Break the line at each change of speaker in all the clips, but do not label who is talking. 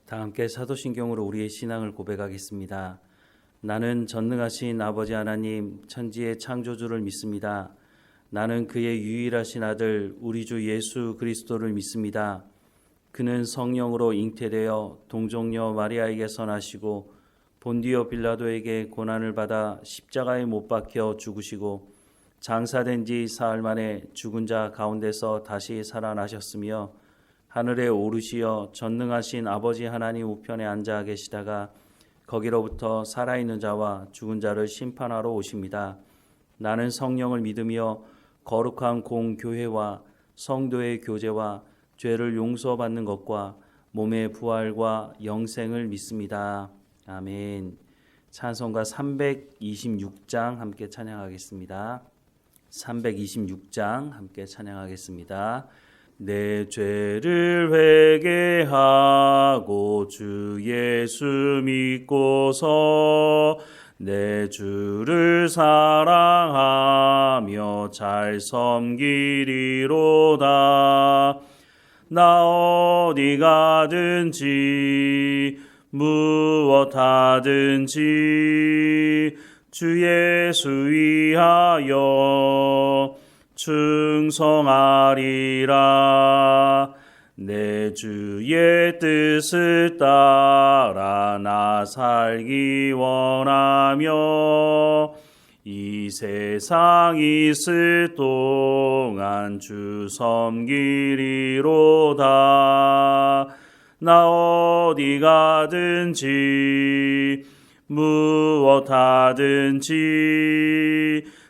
다 함께 사도신경으로 우리의 신앙을 고백하겠습니다. 나는 전능하신 아버지 하나님 천지의 창조주를 믿습니다. 나는 그의 유일하신 아들 우리 주 예수 그리스도를 믿습니다. 그는 성령으로 잉태되어 동정녀 마리아에게서 나시고 본디오 빌라도에게 고난을 받아 십자가에 못 박혀 죽으시고 장사된 지 사흘 만에 죽은 자 가운데서 다시 살아나셨으며 하늘에 오르시어 전능하신 아버지 하나님 우편에 앉아 계시다가 거기로부터 살아있는 자와 죽은 자를 심판하러 오십니다. 나는 성령을 믿으며 거룩한 공교회와 성도의 교제와 죄를 용서받는 것과 몸의 부활과 영생을 믿습니다. 아멘. 찬송가 326장 함께 찬양하겠습니다. 326장 함께 찬양하겠습니다. 내 죄를 회개하고 주 예수 믿고서 내 주를 사랑하며 잘 섬기리로다. 나 어디 가든지 무엇하든지 주 예수 위하여 충성하리라. 내 주의 뜻을 따라 나 살기 원하며 이 세상 있을 동안 주 섬기리로다. 나 어디 가든지 무엇하든지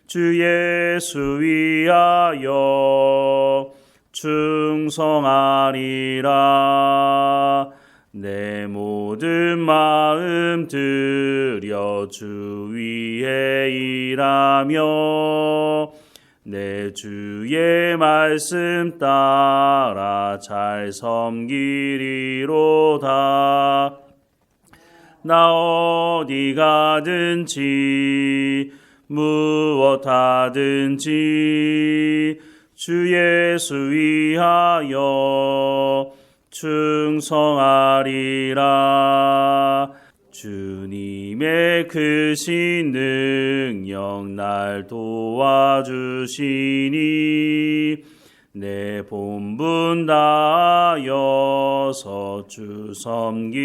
주 예수 위하여 충성하리라. 내 모든 마음 들여 주 위에 일하며 내 주의 말씀 따라 잘 섬기리로다. 나 어디 가든지 무엇하든지 주 예수 위하여 충성하리라. 주님의 크신 능력 날 도와주시니 내 본분 다하여서 주 섬기리로다.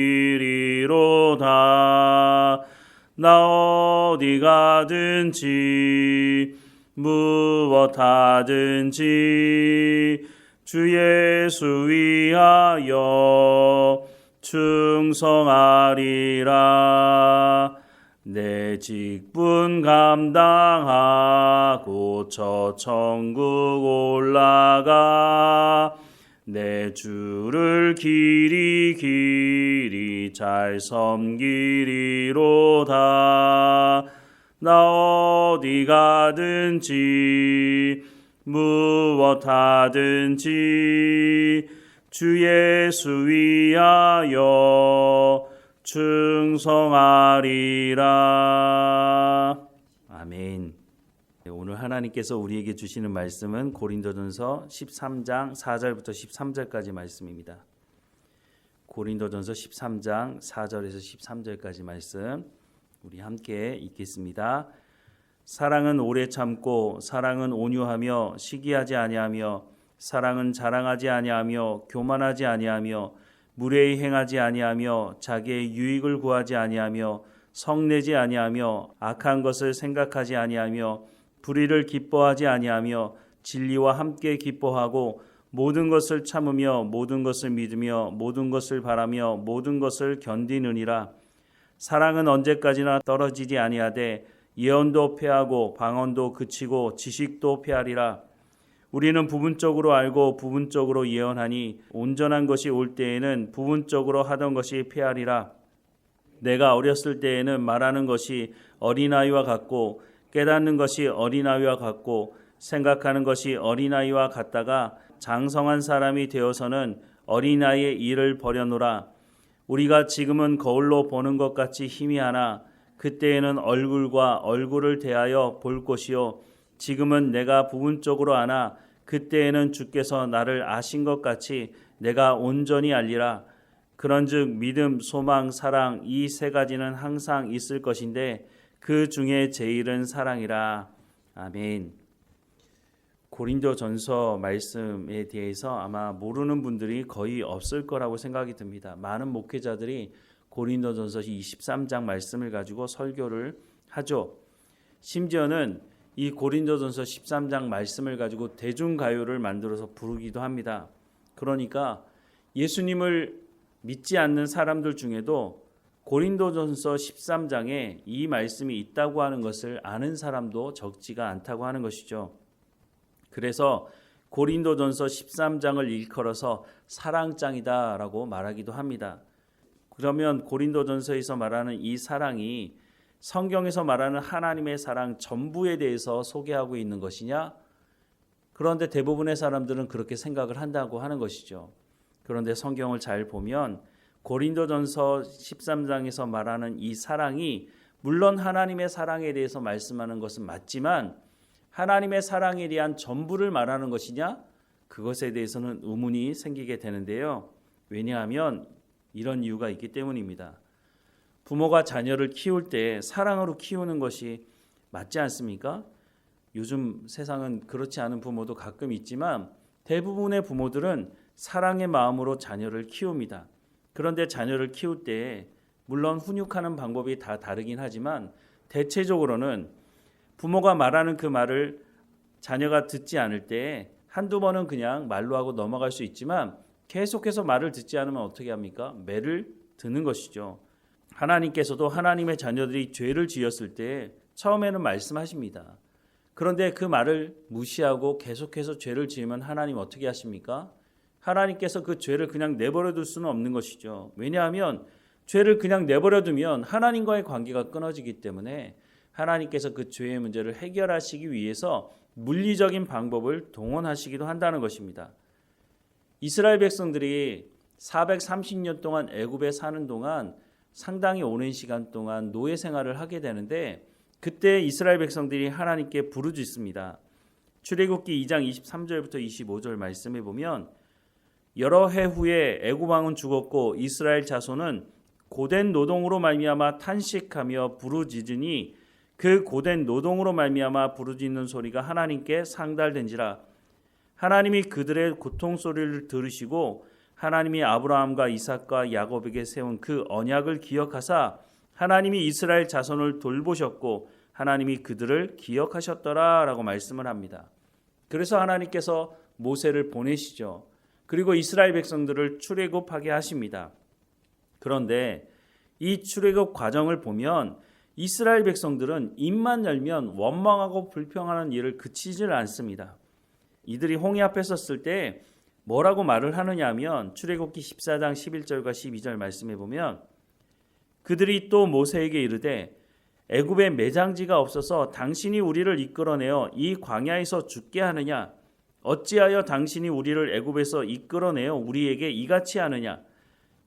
나 어디 가든지 무엇하든지 주 예수 위하여 충성하리라. 내 직분 감당하고 저 천국 올라가 내 주를 길이 잘 섬기리로다. 나 어디 가든지 무엇하든지 주 예수 위하여 충성하리라. 아멘. 오늘 하나님께서 우리에게 주시는 말씀은 고린도전서 13장 4절부터 13절까지 말씀입니다. 고린도전서 13장 4절에서 13절까지 말씀 우리 함께 읽겠습니다. 사랑은 오래 참고 사랑은 온유하며 시기하지 아니하며 사랑은 자랑하지 아니하며 교만하지 아니하며 무례히 행하지 아니하며 자기의 유익을 구하지 아니하며 성내지 아니하며 악한 것을 생각하지 아니하며 불의를 기뻐하지 아니하며 진리와 함께 기뻐하고 모든 것을 참으며 모든 것을 믿으며 모든 것을 바라며 모든 것을 견디느니라. 사랑은 언제까지나 떨어지지 아니하되 예언도 패하고 방언도 그치고 지식도 패하리라. 우리는 부분적으로 알고 부분적으로 예언하니 온전한 것이 올 때에는 부분적으로 하던 것이 패하리라. 내가 어렸을 때에는 말하는 것이 어린아이와 같고 깨닫는 것이 어린아이와 같고 생각하는 것이 어린아이와 같다가 장성한 사람이 되어서는 어린아이의 일을 버려노라. 우리가 지금은 거울로 보는 것 같이 희미하나 그때에는 얼굴과 얼굴을 대하여 볼 것이요 지금은 내가 부분적으로 아나 그때에는 주께서 나를 아신 것 같이 내가 온전히 알리라. 그런즉 믿음, 소망, 사랑 이 세 가지는 항상 있을 것인데 그 중에 제일은 사랑이라. 아멘. 고린도전서 말씀에 대해서 아마 모르는 분들이 거의 없을 거라고 생각이 듭니다. 많은 목회자들이 고린도전서 23장 말씀을 가지고 설교를 하죠. 심지어는 이 고린도전서 13장 말씀을 가지고 대중가요를 만들어서 부르기도 합니다. 그러니까 예수님을 믿지 않는 사람들 중에도 고린도전서 13장에 이 말씀이 있다고 하는 것을 아는 사람도 적지가 않다고 하는 것이죠. 그래서 고린도전서 13장을 일컬어서 사랑장이다라고 말하기도 합니다. 그러면 고린도전서에서 말하는 이 사랑이 성경에서 말하는 하나님의 사랑 전부에 대해서 소개하고 있는 것이냐? 그런데 대부분의 사람들은 그렇게 생각을 한다고 하는 것이죠. 그런데 성경을 잘 보면 고린도전서 13장에서 말하는 이 사랑이 물론 하나님의 사랑에 대해서 말씀하는 것은 맞지만 하나님의 사랑에 대한 전부를 말하는 것이냐? 그것에 대해서는 의문이 생기게 되는데요. 왜냐하면 이런 이유가 있기 때문입니다. 부모가 자녀를 키울 때 사랑으로 키우는 것이 맞지 않습니까? 요즘 세상은 그렇지 않은 부모도 가끔 있지만 대부분의 부모들은 사랑의 마음으로 자녀를 키웁니다. 그런데 자녀를 키울 때 물론 훈육하는 방법이 다 다르긴 하지만 대체적으로는 부모가 말하는 그 말을 자녀가 듣지 않을 때 한두 번은 그냥 말로 하고 넘어갈 수 있지만 계속해서 말을 듣지 않으면 어떻게 합니까? 매를 드는 것이죠. 하나님께서도 하나님의 자녀들이 죄를 지었을 때 처음에는 말씀하십니다. 그런데 그 말을 무시하고 계속해서 죄를 지으면 하나님 어떻게 하십니까? 하나님께서 그 죄를 그냥 내버려 둘 수는 없는 것이죠. 왜냐하면 죄를 그냥 내버려 두면 하나님과의 관계가 끊어지기 때문에 하나님께서 그 죄의 문제를 해결하시기 위해서 물리적인 방법을 동원하시기도 한다는 것입니다. 이스라엘 백성들이 430년 동안 애굽에 사는 동안 상당히 오랜 시간 동안 노예 생활을 하게 되는데 그때 이스라엘 백성들이 하나님께 부르짖습니다. 출애굽기 2장 23절부터 25절 말씀해 보면 여러 해 후에 애굽 왕은 죽었고 이스라엘 자손은 고된 노동으로 말미암아 탄식하며 부르짖으니 그 고된 노동으로 말미암아 부르짖는 소리가 하나님께 상달된지라. 하나님이 그들의 고통 소리를 들으시고 하나님이 아브라함과 이삭과 야곱에게 세운 그 언약을 기억하사 하나님이 이스라엘 자손을 돌보셨고 하나님이 그들을 기억하셨더라라고 말씀을 합니다. 그래서 하나님께서 모세를 보내시죠. 그리고 이스라엘 백성들을 출애굽하게 하십니다. 그런데 이 출애굽 과정을 보면 이스라엘 백성들은 입만 열면 원망하고 불평하는 일을 그치질 않습니다. 이들이 홍해 앞에 섰을 때 뭐라고 말을 하느냐 하면 출애굽기 14장 11절과 12절 말씀해 보면 그들이 또 모세에게 이르되 애굽에 매장지가 없어서 당신이 우리를 이끌어내어 이 광야에서 죽게 하느냐? 어찌하여 당신이 우리를 애굽에서 이끌어내어 우리에게 이같이 하느냐?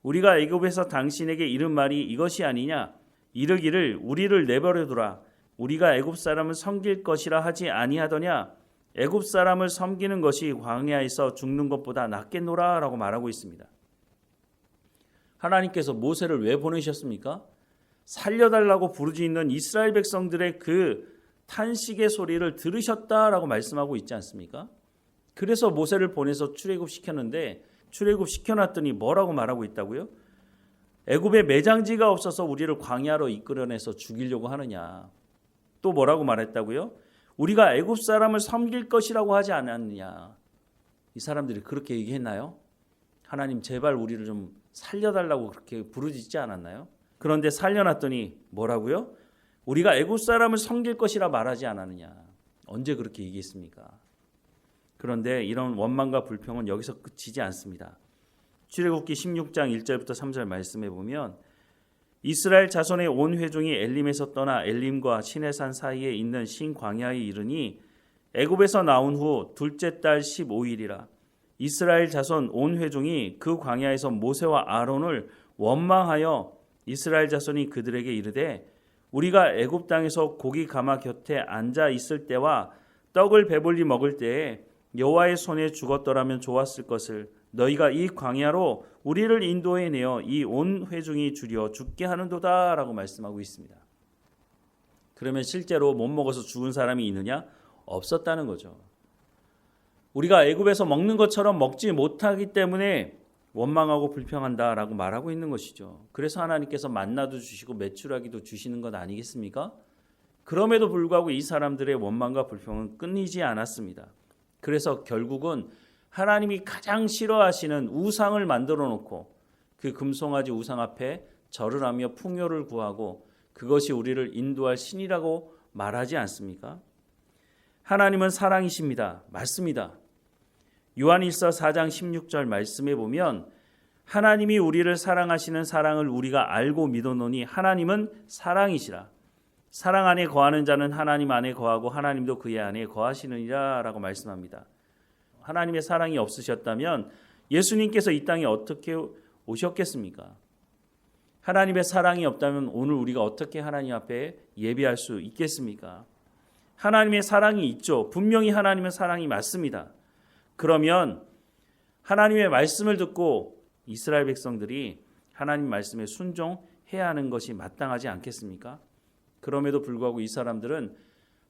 우리가 애굽에서 당신에게 이른 말이 이것이 아니냐? 이르기를 우리를 내버려두라. 우리가 애굽 사람을 섬길 것이라 하지 아니하더냐? 애굽 사람을 섬기는 것이 광야에서 죽는 것보다 낫겠노라 라고 말하고 있습니다. 하나님께서 모세를 왜 보내셨습니까? 살려달라고 부르짖는 이스라엘 백성들의 그 탄식의 소리를 들으셨다라고 말씀하고 있지 않습니까? 그래서 모세를 보내서 출애굽시켰는데 출애굽시켜놨더니 뭐라고 말하고 있다고요? 애굽에 매장지가 없어서 우리를 광야로 이끌어내서 죽이려고 하느냐. 또 뭐라고 말했다고요? 우리가 애굽 사람을 섬길 것이라고 하지 않았느냐. 이 사람들이 그렇게 얘기했나요? 하나님 제발 우리를 좀 살려달라고 그렇게 부르짖지 않았나요? 그런데 살려놨더니 뭐라고요? 우리가 애굽 사람을 섬길 것이라 말하지 않았느냐. 언제 그렇게 얘기했습니까? 그런데 이런 원망과 불평은 여기서 그치지 않습니다. 출애굽기 16장 1절부터 3절 말씀해 보면 이스라엘 자손의 온 회중이 엘림에서 떠나 엘림과 시내산 사이에 있는 신광야에 이르니 애굽에서 나온 후 둘째 달 15일이라. 이스라엘 자손 온 회중이 그 광야에서 모세와 아론을 원망하여 이스라엘 자손이 그들에게 이르되 우리가 애굽 땅에서 고기 가마 곁에 앉아 있을 때와 떡을 배불리 먹을 때에 여호와의 손에 죽었더라면 좋았을 것을 너희가 이 광야로 우리를 인도해내어 이 온 회중이 주려 죽게 하는도다 라고 말씀하고 있습니다. 그러면 실제로 못 먹어서 죽은 사람이 있느냐? 없었다는 거죠. 우리가 애굽에서 먹는 것처럼 먹지 못하기 때문에 원망하고 불평한다라고 말하고 있는 것이죠. 그래서 하나님께서 만나도 주시고 메추라기도 주시는 것 아니겠습니까? 그럼에도 불구하고 이 사람들의 원망과 불평은 끊이지 않았습니다. 그래서 결국은 하나님이 가장 싫어하시는 우상을 만들어 놓고 그 금송아지 우상 앞에 절을 하며 풍요를 구하고 그것이 우리를 인도할 신이라고 말하지 않습니까? 하나님은 사랑이십니다. 맞습니다. 요한일서 4장 16절 말씀에 보면 하나님이 우리를 사랑하시는 사랑을 우리가 알고 믿어노니 하나님은 사랑이시라. 사랑 안에 거하는 자는 하나님 안에 거하고 하나님도 그의 안에 거하시느니라 라고 말씀합니다. 하나님의 사랑이 없으셨다면 예수님께서 이 땅에 어떻게 오셨겠습니까? 하나님의 사랑이 없다면 오늘 우리가 어떻게 하나님 앞에 예배할 수 있겠습니까? 하나님의 사랑이 있죠. 분명히 하나님의 사랑이 맞습니다. 그러면 하나님의 말씀을 듣고 이스라엘 백성들이 하나님 말씀에 순종해야 하는 것이 마땅하지 않겠습니까? 그럼에도 불구하고 이 사람들은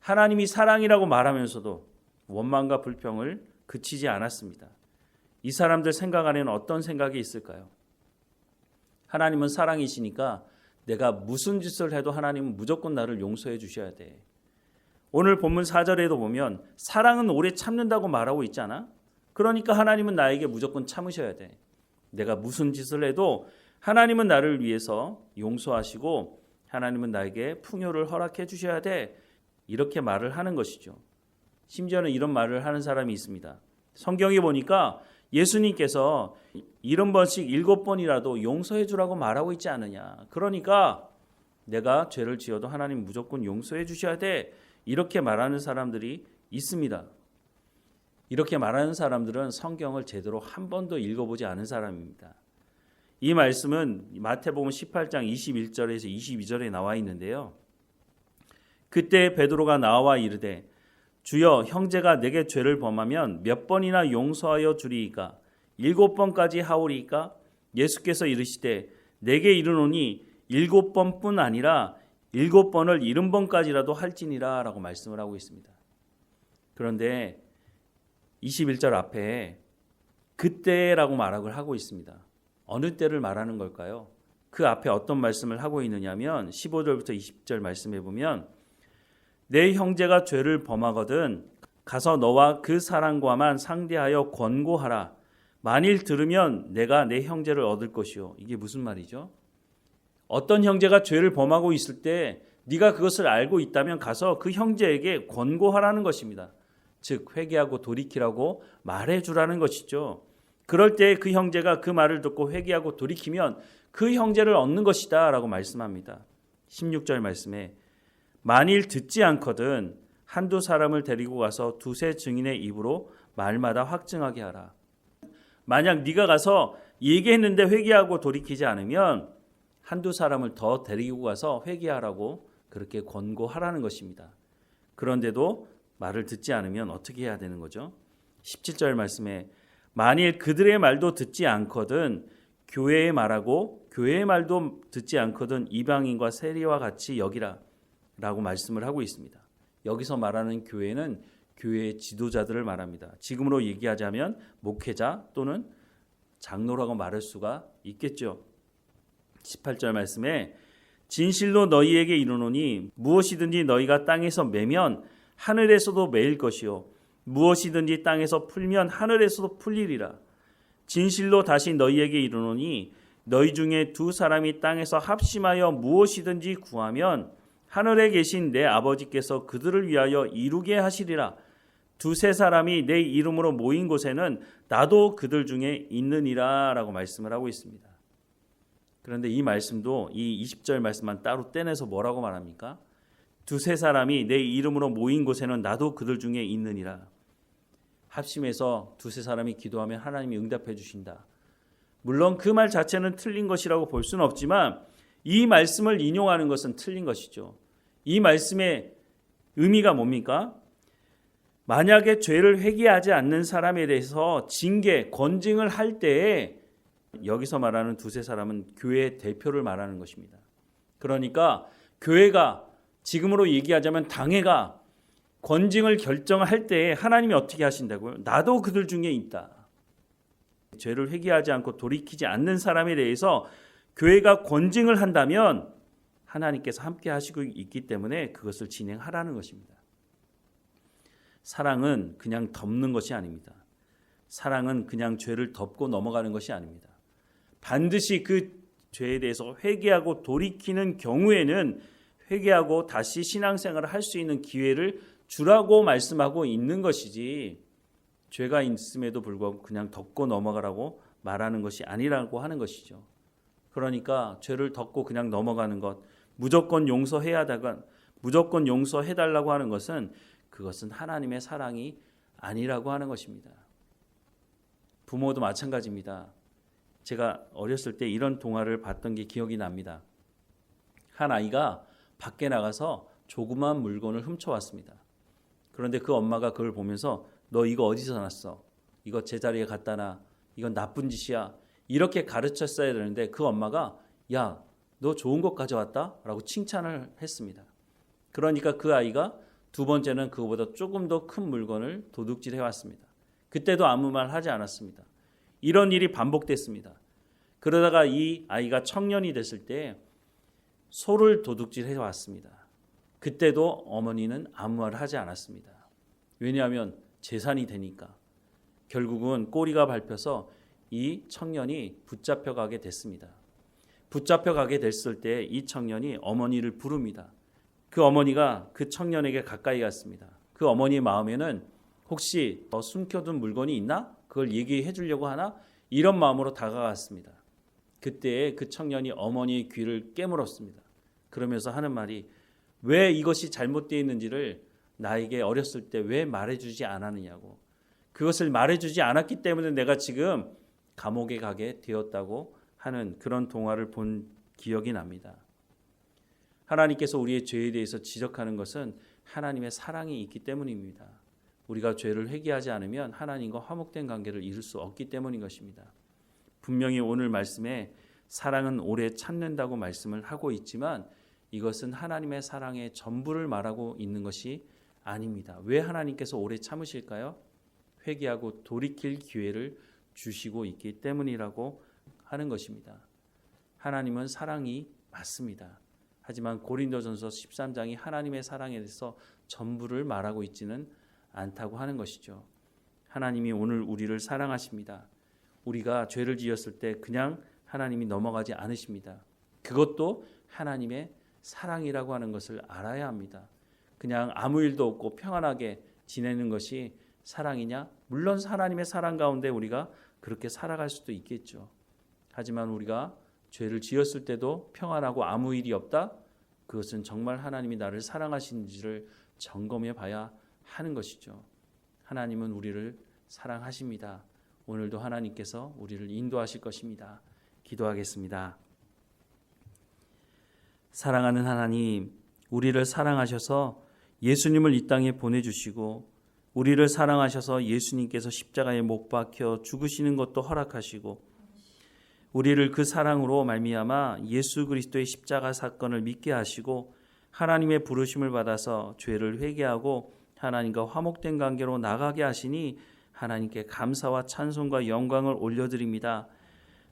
하나님이 사랑이라고 말하면서도 원망과 불평을 그치지 않았습니다. 이 사람들 생각 안에는 어떤 생각이 있을까요? 하나님은 사랑이시니까 내가 무슨 짓을 해도 하나님은 무조건 나를 용서해 주셔야 돼. 오늘 본문 4절에도 보면 사랑은 오래 참는다고 말하고 있잖아. 그러니까 하나님은 나에게 무조건 참으셔야 돼. 내가 무슨 짓을 해도 하나님은 나를 위해서 용서하시고 하나님은 나에게 풍요를 허락해 주셔야 돼. 이렇게 말을 하는 것이죠. 심지어는 이런 말을 하는 사람이 있습니다. 성경에 보니까 예수님께서 70번씩 7번이라도 용서해 주라고 말하고 있지 않느냐. 그러니까 내가 죄를 지어도 하나님 무조건 용서해 주셔야 돼. 이렇게 말하는 사람들이 있습니다. 이렇게 말하는 사람들은 성경을 제대로 한 번도 읽어보지 않은 사람입니다. 이 말씀은 마태복음 18장 21절에서 22절에 나와 있는데요. 그때 베드로가 나와 이르되 주여 형제가 내게 죄를 범하면 몇 번이나 용서하여 주리이까 7번까지 하오리이까 예수께서 이르시되 내게 이르노니 7번뿐 아니라 7번을 70번까지라도 할지니라 라고 말씀을 하고 있습니다. 그런데 21절 앞에 그때라고 말을 하고 있습니다. 어느 때를 말하는 걸까요? 그 앞에 어떤 말씀을 하고 있느냐면 15절부터 20절 말씀해 보면 내 형제가 죄를 범하거든 가서 너와 그 사람과만 상대하여 권고하라. 만일 들으면 내가 내 형제를 얻을 것이요. 이게 무슨 말이죠? 어떤 형제가 죄를 범하고 있을 때 네가 그것을 알고 있다면 가서 그 형제에게 권고하라는 것입니다. 즉 회개하고 돌이키라고 말해주라는 것이죠. 그럴 때 그 형제가 그 말을 듣고 회개하고 돌이키면 그 형제를 얻는 것이다 라고 말씀합니다. 16절 말씀에 만일 듣지 않거든 한두 사람을 데리고 가서 두세 증인의 입으로 말마다 확증하게 하라. 만약 네가 가서 얘기했는데 회개하고 돌이키지 않으면 한두 사람을 더 데리고 가서 회개하라고 그렇게 권고하라는 것입니다. 그런데도 말을 듣지 않으면 어떻게 해야 되는 거죠? 17절 말씀에 만일 그들의 말도 듣지 않거든 교회의 말하고 교회의 말도 듣지 않거든 이방인과 세리와 같이 여기라 라고 말씀을 하고 있습니다. 여기서 말하는 교회는 교회의 지도자들을 말합니다. 지금으로 얘기하자면 목회자 또는 장로라고 말할 수가 있겠죠. 18절 말씀에 진실로 너희에게 이르노니 무엇이든지 너희가 땅에서 매면 하늘에서도 매일 것이요 무엇이든지 땅에서 풀면 하늘에서도 풀리리라. 진실로 다시 너희에게 이르노니 너희 중에 두 사람이 땅에서 합심하여 무엇이든지 구하면 하늘에 계신 내 아버지께서 그들을 위하여 이루게 하시리라. 두세 사람이 내 이름으로 모인 곳에는 나도 그들 중에 있느니라 라고 말씀을 하고 있습니다. 그런데 이 말씀도 이 20절 말씀만 따로 떼내서 뭐라고 말합니까? 두세 사람이 내 이름으로 모인 곳에는 나도 그들 중에 있느니라. 합심해서 두세 사람이 기도하면 하나님이 응답해 주신다. 물론 그 말 자체는 틀린 것이라고 볼 수는 없지만 이 말씀을 인용하는 것은 틀린 것이죠. 이 말씀의 의미가 뭡니까? 만약에 죄를 회개하지 않는 사람에 대해서 징계, 건징을 할 때에 여기서 말하는 두세 사람은 교회 대표를 말하는 것입니다. 그러니까 교회가 지금으로 얘기하자면 당회가 건징을 결정할 때에 하나님이 어떻게 하신다고요? 나도 그들 중에 있다. 죄를 회개하지 않고 돌이키지 않는 사람에 대해서 교회가 건징을 한다면 하나님께서 함께 하시고 있기 때문에 그것을 진행하라는 것입니다. 사랑은 그냥 덮는 것이 아닙니다. 사랑은 그냥 죄를 덮고 넘어가는 것이 아닙니다. 반드시 그 죄에 대해서 회개하고 돌이키는 경우에는 회개하고 다시 신앙생활을 할 수 있는 기회를 주라고 말씀하고 있는 것이지, 죄가 있음에도 불구하고 그냥 덮고 넘어가라고 말하는 것이 아니라고 하는 것이죠. 그러니까 죄를 덮고 그냥 넘어가는 것, 무조건 용서해달라고 하는 것은 그것은 하나님의 사랑이 아니라고 하는 것입니다. 부모도 마찬가지입니다. 제가 어렸을 때 이런 동화를 봤던 게 기억이 납니다. 한 아이가 밖에 나가서 조그만 물건을 훔쳐왔습니다. 그런데 그 엄마가 그걸 보면서 너 이거 어디서 났어? 이거 제자리에 갖다 놔. 이건 나쁜 짓이야. 이렇게 가르쳤어야 되는데 그 엄마가 야, 너 좋은 것 가져왔다? 라고 칭찬을 했습니다. 그러니까 그 아이가 두 번째는 그거보다 조금 더 큰 물건을 도둑질해 왔습니다. 그때도 아무 말 하지 않았습니다. 이런 일이 반복됐습니다. 그러다가 이 아이가 청년이 됐을 때 소를 도둑질해 왔습니다. 그때도 어머니는 아무 말을 하지 않았습니다. 왜냐하면 재산이 되니까. 결국은 꼬리가 밟혀서 이 청년이 붙잡혀가게 됐습니다. 붙잡혀가게 됐을 때 이 청년이 어머니를 부릅니다. 그 어머니가 그 청년에게 가까이 갔습니다. 그 어머니의 마음에는 혹시 더 숨겨둔 물건이 있나? 그걸 얘기해 주려고 하나? 이런 마음으로 다가갔습니다. 그때 그 청년이 어머니의 귀를 깨물었습니다. 그러면서 하는 말이 왜 이것이 잘못되어 있는지를 나에게 어렸을 때 왜 말해주지 않았느냐고. 그것을 말해주지 않았기 때문에 내가 지금 감옥에 가게 되었다고 하는 그런 동화를 본 기억이 납니다. 하나님께서 우리의 죄에 대해서 지적하는 것은 하나님의 사랑이 있기 때문입니다. 우리가 죄를 회개하지 않으면 하나님과 화목된 관계를 이룰 수 없기 때문인 것입니다. 분명히 오늘 말씀에 사랑은 오래 참는다고 말씀을 하고 있지만 이것은 하나님의 사랑의 전부를 말하고 있는 것이 아닙니다. 왜 하나님께서 오래 참으실까요? 회개하고 돌이킬 기회를 주시고 있기 때문이라고 하는 것입니다. 하나님은 사랑이 맞습니다. 하지만 고린도전서 13장이 하나님의 사랑에 대해서 전부를 말하고 있지는 않다고 하는 것이죠. 하나님이 오늘 우리를 사랑하십니다. 우리가 죄를 지었을 때 그냥 하나님이 넘어가지 않으십니다. 그것도 하나님의 사랑이라고 하는 것을 알아야 합니다. 그냥 아무 일도 없고 평안하게 지내는 것이 사랑이냐? 물론 하나님의 사랑 가운데 우리가 그렇게 살아갈 수도 있겠죠. 하지만 우리가 죄를 지었을 때도 평안하고 아무 일이 없다? 그것은 정말 하나님이 나를 사랑하시는지를 점검해 봐야 하는 것이죠. 하나님은 우리를 사랑하십니다. 오늘도 하나님께서 우리를 인도하실 것입니다. 기도하겠습니다. 사랑하는 하나님, 우리를 사랑하셔서 예수님을 이 땅에 보내주시고 우리를 사랑하셔서 예수님께서 십자가에 못 박혀 죽으시는 것도 허락하시고 우리를 그 사랑으로 말미암아 예수 그리스도의 십자가 사건을 믿게 하시고 하나님의 부르심을 받아서 죄를 회개하고 하나님과 화목된 관계로 나가게 하시니 하나님께 감사와 찬송과 영광을 올려드립니다.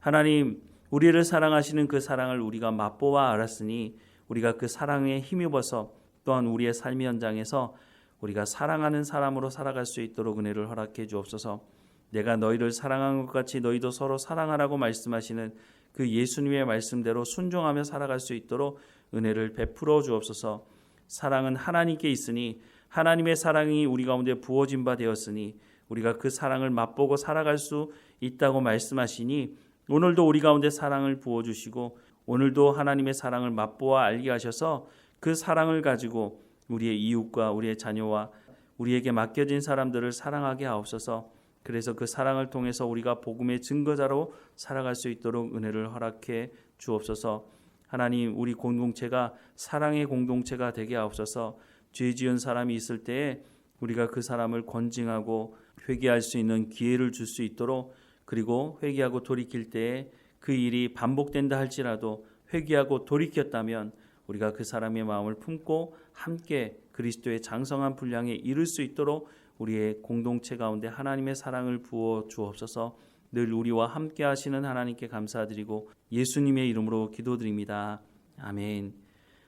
하나님, 우리를 사랑하시는 그 사랑을 우리가 맛보아 알았으니 우리가 그 사랑에 힘입어서 또한 우리의 삶의 현장에서 우리가 사랑하는 사람으로 살아갈 수 있도록 은혜를 허락해 주옵소서. 내가 너희를 사랑한 것 같이 너희도 서로 사랑하라고 말씀하시는 그 예수님의 말씀대로 순종하며 살아갈 수 있도록 은혜를 베풀어 주옵소서. 사랑은 하나님께 있으니 하나님의 사랑이 우리 가운데 부어진 바 되었으니 우리가 그 사랑을 맛보고 살아갈 수 있다고 말씀하시니 오늘도 우리 가운데 사랑을 부어주시고 오늘도 하나님의 사랑을 맛보아 알게 하셔서 그 사랑을 가지고 우리의 이웃과 우리의 자녀와 우리에게 맡겨진 사람들을 사랑하게 하옵소서. 그래서 그 사랑을 통해서 우리가 복음의 증거자로 살아갈 수 있도록 은혜를 허락해 주옵소서. 하나님, 우리 공동체가 사랑의 공동체가 되게 하옵소서. 죄 지은 사람이 있을 때에 우리가 그 사람을 권징하고 회개할 수 있는 기회를 줄 수 있도록, 그리고 회개하고 돌이킬 때에 그 일이 반복된다 할지라도 회개하고 돌이켰다면 우리가 그 사람의 마음을 품고 함께 그리스도의 장성한 분량에 이를 수 있도록 우리의 공동체 가운데 하나님의 사랑을 부어 주옵소서. 늘 우리와 함께 하시는 하나님께 감사드리고 예수님의 이름으로 기도드립니다. 아멘.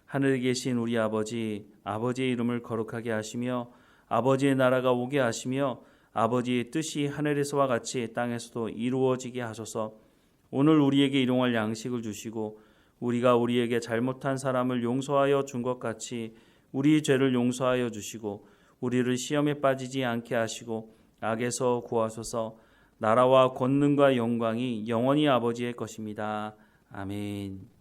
하늘에 계신 우리 아버지, 아버지의 이름을 거룩하게 하시며 아버지의 나라가 오게 하시며 아버지의 뜻이 하늘에서와 같이 땅에서도 이루어지게 하소서. 오늘 우리에게 일용할 양식을 주시고 우리가 우리에게 잘못한 사람을 용서하여 준 것 같이 우리 죄를 용서하여 주시고 우리를 시험에 빠지지 않게 하시고 악에서 구하소서. 나라와 권능과 영광이 영원히 아버지의 것입니다. 아멘.